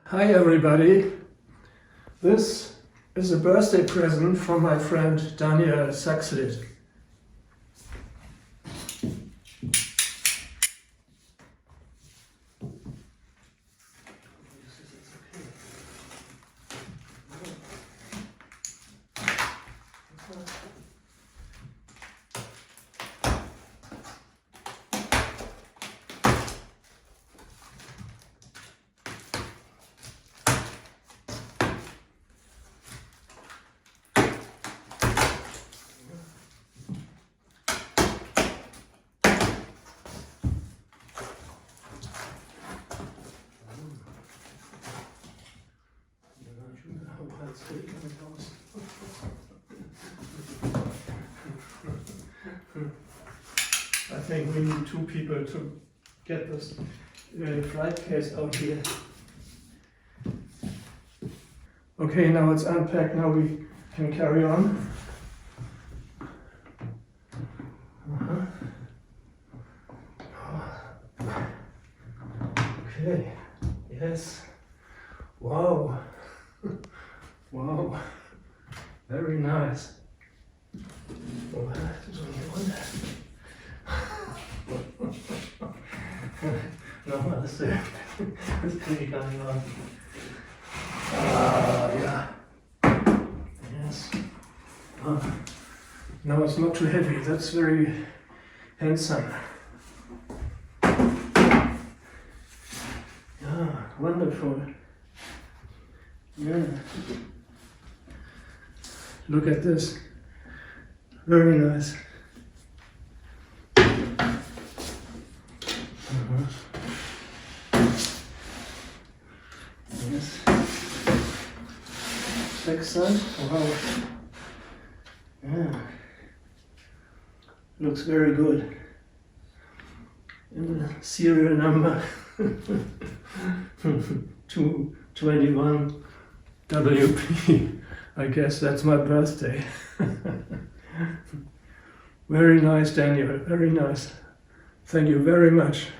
Hi everybody, this is a birthday present from my friend Daniel Saxlid. I think we need two people to get this flight case out here. Okay, now it's unpacked, now we can carry on. Okay, yes. Wow. Wow. Very nice. Oh, there's only one. No, that's it. It's pretty coming on. Yeah. Yes. No, it's not too heavy. That's very handsome. Yeah, wonderful. Yeah. Look at this. Very nice. Yes. Backside. Wow. Yeah. Looks very good. And the serial number 221 WP. I guess that's my birthday. Very nice, Daniel. Very nice. Thank you very much.